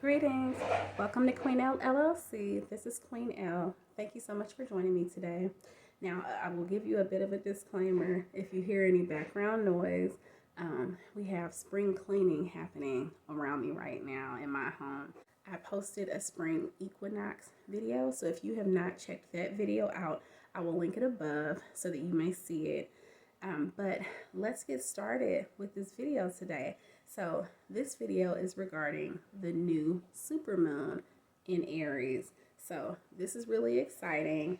Greetings. Welcome to TheQueenElle LLC. This is TheQueenElle. Thank you so much for joining me today. Now, I will give you a bit of a disclaimer. If you hear any background noise, we have spring cleaning happening around me right now in my home. I posted a spring equinox video, so if you have not checked that video out, I will link it above so that you may see it. But let's get started with this video today. So this video is regarding the new supermoon in Aries. So this is really exciting.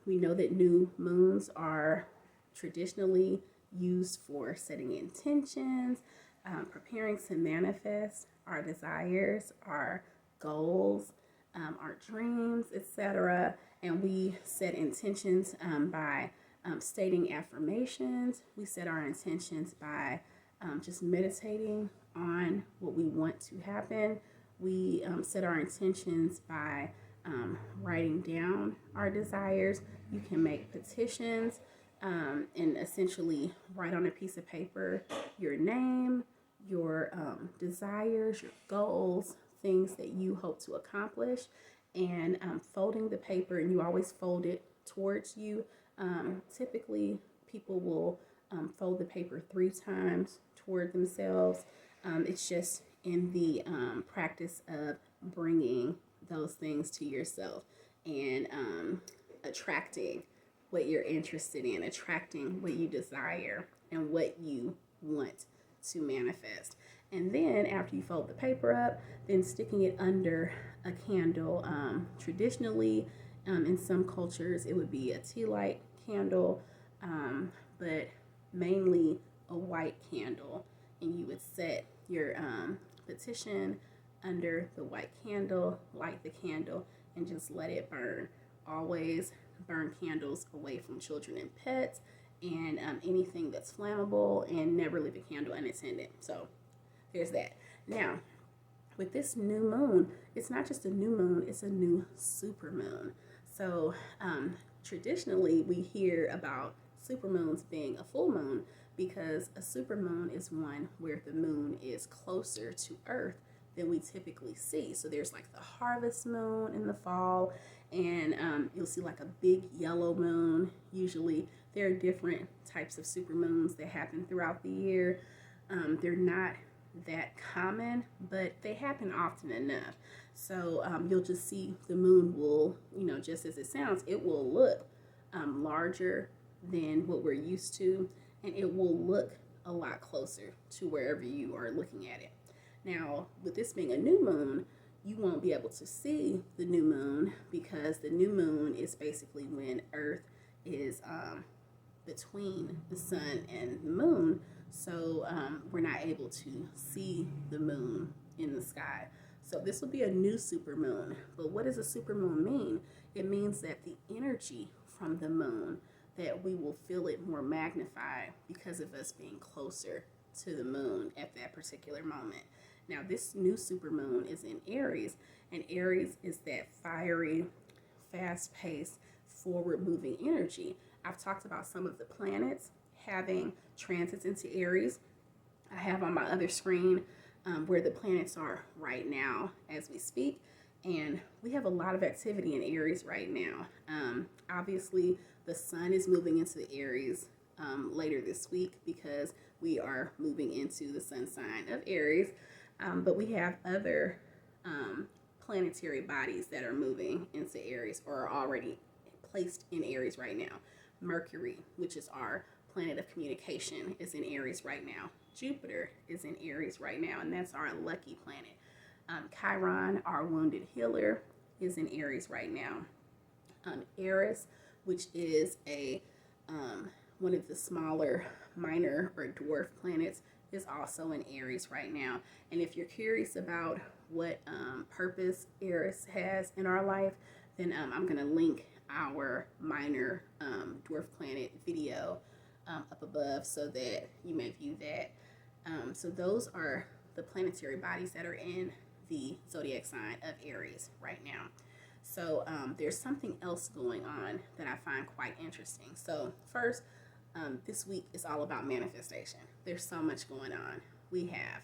We know that new moons are traditionally used for setting intentions, preparing to manifest our desires, our goals, our dreams, etc. And we set intentions by stating affirmations. We set our intentions by just meditating on what we want to happen. We set our intentions by writing down our desires. You can make petitions and essentially write on a piece of paper your name, your desires, your goals, things that you hope to accomplish, and folding the paper, and you always fold it towards you. Typically, people will fold the paper 3 times toward themselves. It's just in the practice of bringing those things to yourself and attracting what you're interested in, attracting what you desire and what you want to manifest. And then after you fold the paper up, then sticking it under a candle. Traditionally, in some cultures, it would be a tea light candle, but mainly a white candle. And you would set your petition under the white candle, light the candle, and just let it burn. Always burn candles away from children and pets and anything that's flammable, and never leave a candle unattended. So there's that. Now, with this new moon, it's not just a new moon, it's a new supermoon. So traditionally, we hear about supermoons being a full moon because a supermoon is one where the moon is closer to Earth than we typically see. So there's like the harvest moon in the fall, and you'll see like a big yellow moon. Usually there are different types of supermoons that happen throughout the year. They're not that common, but they happen often enough. So you'll just see the moon will, just as it sounds, it will look larger than what we're used to, and it will look a lot closer to wherever you are looking at it. Now, with this being a new moon, you won't be able to see the new moon because the new moon is basically when Earth is between the sun and the moon. So we're not able to see the moon in the sky. So this will be a new supermoon. But what does a supermoon mean? It means that the energy from the moon, that we will feel it more magnified because of us being closer to the moon at that particular moment. Now, this new supermoon is in Aries, and Aries is that fiery, fast-paced, forward-moving energy. I've talked about some of the planets having transits into Aries. I have on my other screen where the planets are right now as we speak, and we have a lot of activity in Aries right now. Obviously, the sun is moving into the Aries later this week because we are moving into the sun sign of Aries, but we have other planetary bodies that are moving into Aries or are already placed in Aries right now. Mercury, which is our planet of communication, is in Aries right now. Jupiter is in Aries right now, and that's our lucky planet. Chiron, our wounded healer, is in Aries right now. Aries, which is a one of the smaller minor or dwarf planets, is also in Aries right now. And if you're curious about what purpose Aries has in our life, then I'm going to link our minor dwarf planet video up above so that you may view that. So those are the planetary bodies that are in the zodiac sign of Aries right now. So there's something else going on that I find quite interesting. So first, this week is all about manifestation. There's so much going on. We have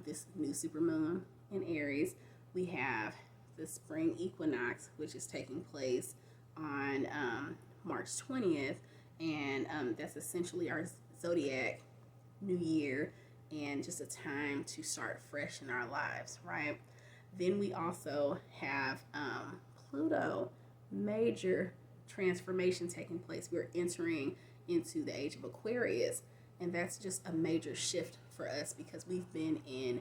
this new supermoon in Aries. We have the spring equinox, which is taking place on March 20th, and that's essentially our zodiac new year and just a time to start fresh in our lives, right? Then we also have Pluto, major transformation taking place. We're entering into the age of Aquarius, and that's just a major shift for us because we've been in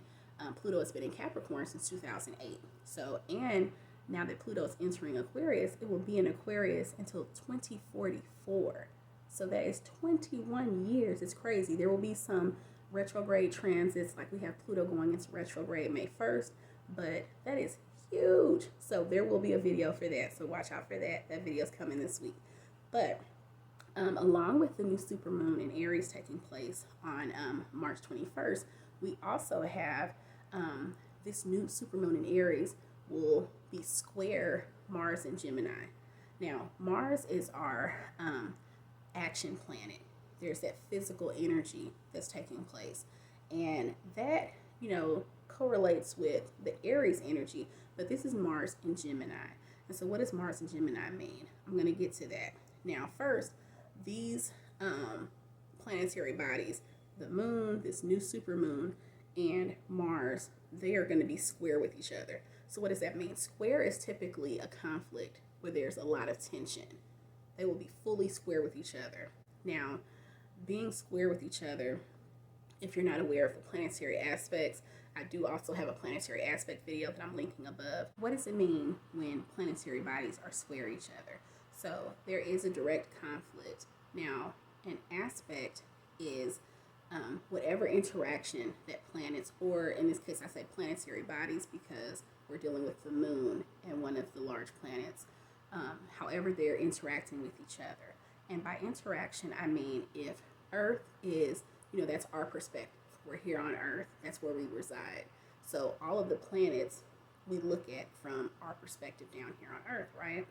Pluto has been in Capricorn since 2008. So, and now that Pluto is entering Aquarius, it will be in Aquarius until 2044. So that is 21 years. It's crazy. There will be some retrograde transits, like we have Pluto going into retrograde May 1st, but that is huge. So there will be a video for that. So watch out for that. That video is coming this week. But along with the new supermoon in Aries taking place on March 21st, we also have this new supermoon in Aries will be square Mars and Gemini. Now, Mars is our action planet. There's that physical energy that's taking place. And that, correlates with the Aries energy, but this is Mars and Gemini. And so what does Mars and Gemini mean? I'm going to get to that. Now, first, these planetary bodies, the moon, this new supermoon, and Mars, they are going to be square with each other. So what does that mean? Square is typically a conflict where there's a lot of tension. They will be fully square with each other. Now, being square with each other, if you're not aware of the planetary aspects, I do also have a planetary aspect video that I'm linking above. What does it mean when planetary bodies are square each other? So there is a direct conflict. Now, an aspect is whatever interaction that planets, or in this case I say planetary bodies because we're dealing with the moon and one of the large planets, however they're interacting with each other. And by interaction, I mean if Earth is, that's our perspective. We're here on Earth. That's where we reside. So all of the planets we look at from our perspective down here on Earth, right?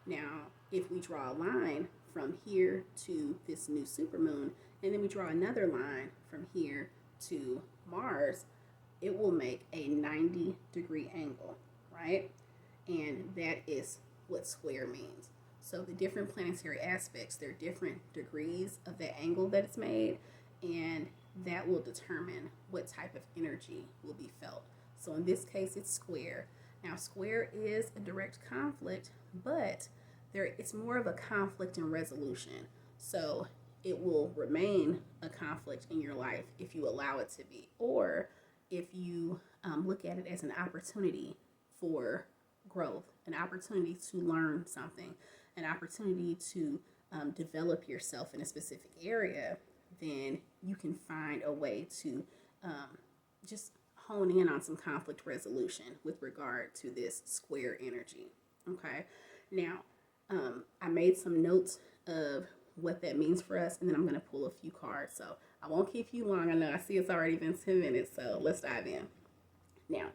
Now, if we draw a line from here to this new supermoon, and then we draw another line from here to Mars, it will make a 90-degree angle, right? And that is what square means. So the different planetary aspects, they're different degrees of that angle that it's made, and that will determine what type of energy will be felt. So in this case, it's square. Now, square is a direct conflict, but it's more of a conflict and resolution. So it will remain a conflict in your life if you allow it to be, or if you look at it as an opportunity for growth, an opportunity to learn something, an opportunity to develop yourself in a specific area, then you can find a way to just hone in on some conflict resolution with regard to this square energy. Okay, now I made some notes of what that means for us, and then I'm going to pull a few cards. So I won't keep you long. I know I see it's already been 10 minutes, so let's dive in. Now,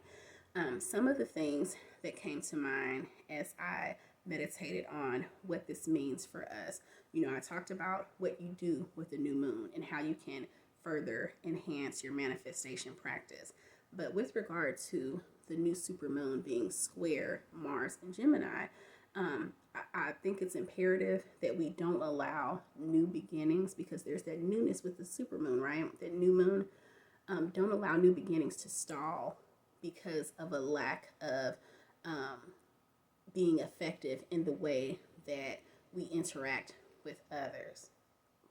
some of the things that came to mind as I meditated on what this means for us. I talked about what you do with the new moon and how you can further enhance your manifestation practice. But with regard to the new supermoon being square Mars and Gemini, I think it's imperative that we don't allow new beginnings, because there's that newness with the supermoon, right? That new moon, don't allow new beginnings to stall because of a lack of being effective in the way that we interact with others,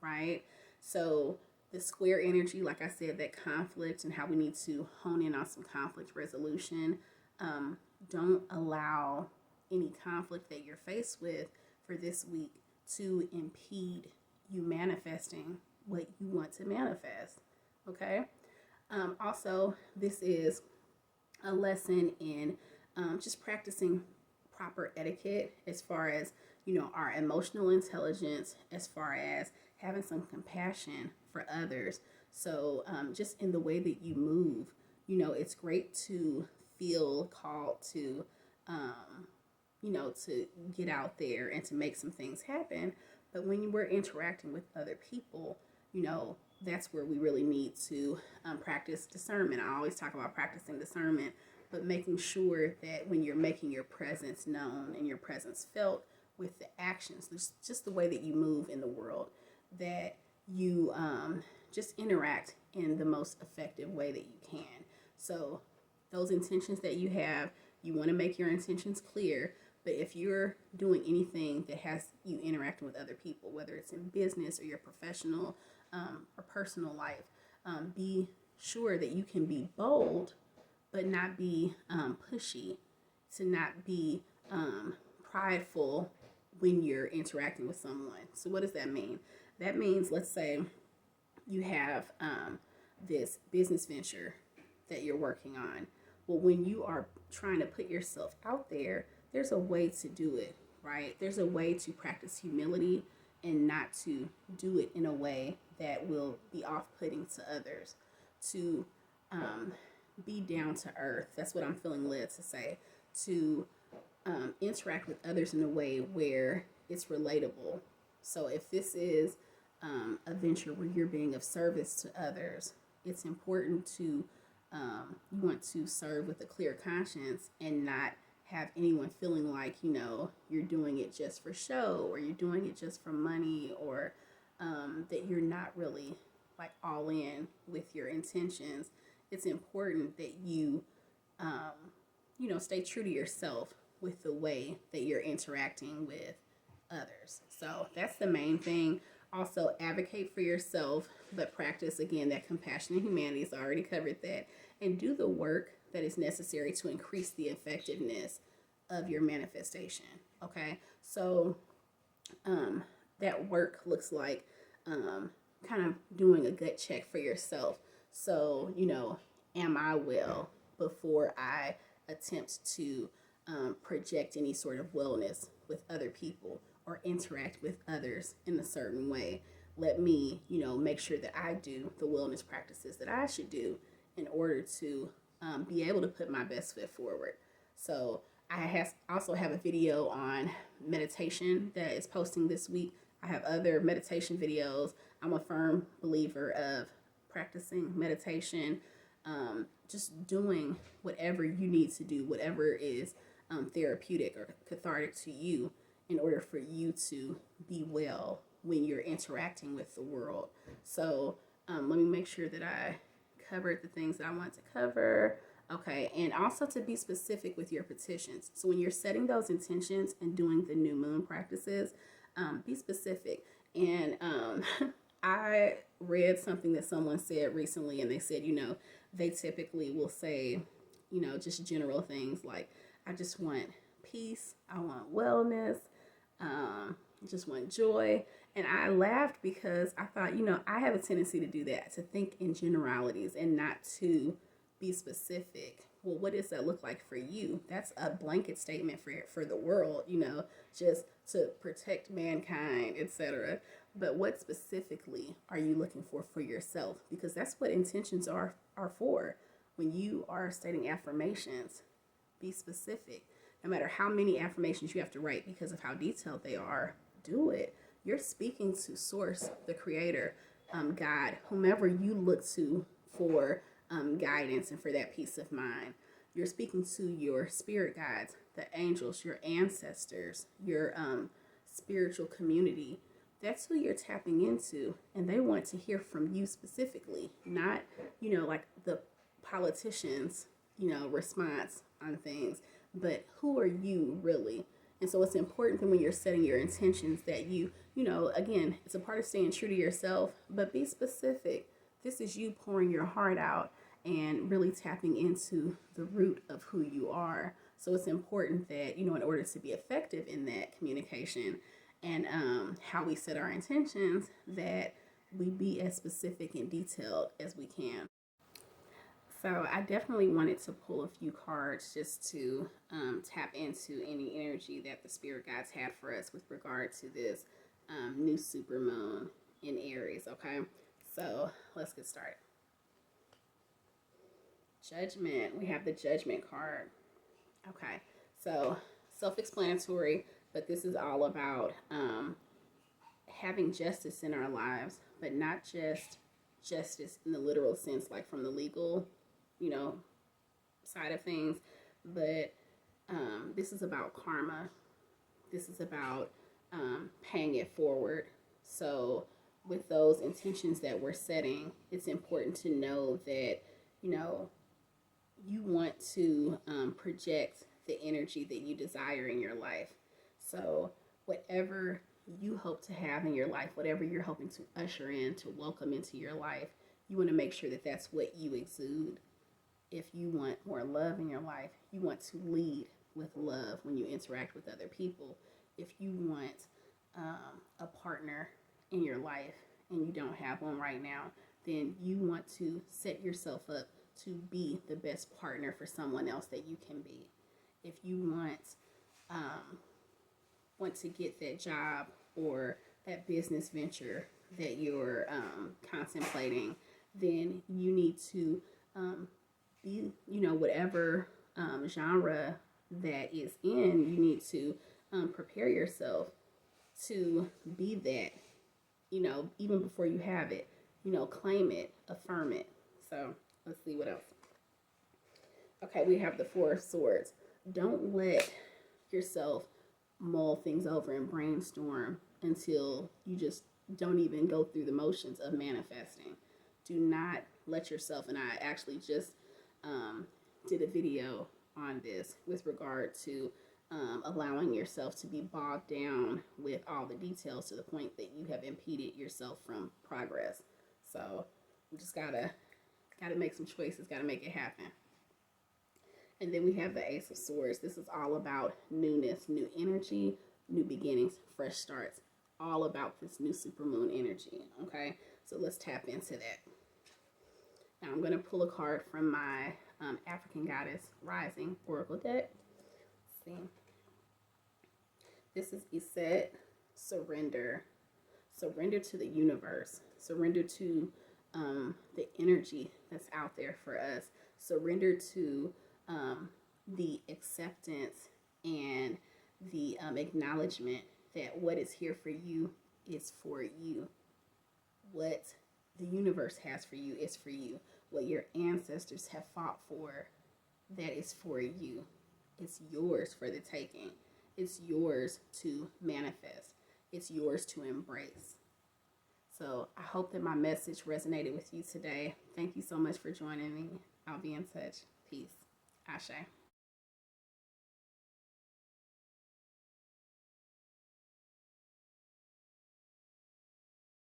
right? So the square energy, like I said, that conflict and how we need to hone in on some conflict resolution. Don't allow any conflict that you're faced with for this week to impede you manifesting what you want to manifest, okay? Also, this is a lesson in just practicing proper etiquette as far as, our emotional intelligence, as far as having some compassion for others. So just in the way that you move, it's great to feel called to, to get out there and to make some things happen. But when we're interacting with other people, that's where we really need to practice discernment. I always talk about practicing discernment but making sure that when you're making your presence known and your presence felt with the actions, just the way that you move in the world, that you just interact in the most effective way that you can. So those intentions that you have, you want to make your intentions clear. But if you're doing anything that has you interacting with other people, whether it's in business or your professional or personal life, be sure that you can be bold, but not be pushy, to not be prideful when you're interacting with someone. So what does that mean? That means, let's say you have this business venture that you're working on. Well, when you are trying to put yourself out there, there's a way to do it, right? There's a way to practice humility and not to do it in a way that will be off-putting to others, to be down to earth. That's what I'm feeling led to say, to interact with others in a way where it's relatable. So if this is a venture where you're being of service to others, it's important to you want to serve with a clear conscience and not have anyone feeling like, you're doing it just for show, or you're doing it just for money, or that you're not really like all in with your intentions. It's important that you, stay true to yourself with the way that you're interacting with others. So that's the main thing. Also, advocate for yourself, but practice, again, that compassion and humanity. I already covered that. And do the work that is necessary to increase the effectiveness of your manifestation. Okay? So that work looks like kind of doing a gut check for yourself. So, am I well before I attempt to project any sort of wellness with other people or interact with others in a certain way? Let me, make sure that I do the wellness practices that I should do in order to be able to put my best foot forward. So I also have a video on meditation that is posting this week. I have other meditation videos. I'm a firm believer of practicing meditation, just doing whatever you need to do, whatever is therapeutic or cathartic to you, in order for you to be well when you're interacting with the world. So let me make sure that I covered the things that I want to cover. Okay, and also to be specific with your petitions. So when you're setting those intentions and doing the new moon practices, be specific. And I read something that someone said recently, and they said, they typically will say, just general things like, I just want peace, I want wellness, I just want joy. And I laughed because I thought, I have a tendency to do that, to think in generalities and not to be specific. Well, what does that look like for you? That's a blanket statement for the world, just to protect mankind, etc. But what specifically are you looking for yourself? Because that's what intentions are for. When you are stating affirmations, be specific. No matter how many affirmations you have to write because of how detailed they are, do it. You're speaking to Source, the Creator, God, whomever you look to for guidance and for that peace of mind. You're speaking to your spirit guides, the angels, your ancestors, your spiritual community. That's who you're tapping into, and they want to hear from you specifically, not, like the politicians, response on things, but who are you really? And so it's important that when you're setting your intentions that you, again, it's a part of staying true to yourself, but be specific. This is you pouring your heart out and really tapping into the root of who you are. So it's important that, in order to be effective in that communication and how we set our intentions, that we be as specific and detailed as we can. So I definitely wanted to pull a few cards just to tap into any energy that the spirit guides had for us with regard to this new supermoon in Aries, okay? So let's get started. Judgment. We have the Judgment card. Okay, so self-explanatory, but this is all about having justice in our lives, but not just justice in the literal sense, like from the legal, side of things, but this is about karma. This is about paying it forward. So with those intentions that we're setting, it's important to know that, you know, you want to project the energy that you desire in your life. So whatever you hope to have in your life, whatever you're hoping to usher in, to welcome into your life, you want to make sure that that's what you exude. If you want more love in your life, you want to lead with love when you interact with other people. If you want a partner in your life and you don't have one right now, then you want to set yourself up to be the best partner for someone else that you can be. If you want to get that job or that business venture that you're contemplating, then you need to be, you know, whatever genre that is in, you need to prepare yourself to be that, you know, even before you have it, you know, claim it, affirm it. So let's see what else. Okay, we have the Four of Swords. Don't let yourself mull things over and brainstorm until you just don't even go through the motions of manifesting. Do not let yourself, and I actually just did a video on this with regard to allowing yourself to be bogged down with all the details to the point that you have impeded yourself from progress. So you just gotta make some choices, gotta make it happen. And then we have the Ace of Swords. This is all about newness, new energy, new beginnings, fresh starts. All about this new supermoon energy, okay? So let's tap into that. Now I'm going to pull a card from my African Goddess Rising Oracle deck. Let's see. This is Iset, surrender. Surrender to the universe. Surrender to the energy that's out there for us. Surrender to the acceptance and the acknowledgement that what is here for you is for you. What the universe has for you is for you. What your ancestors have fought for, that is for you. It's yours for the taking. It's yours to manifest. It's yours to embrace. So I hope that my message resonated with you today. Thank you so much for joining me. I'll be in touch. Peace. Ashe.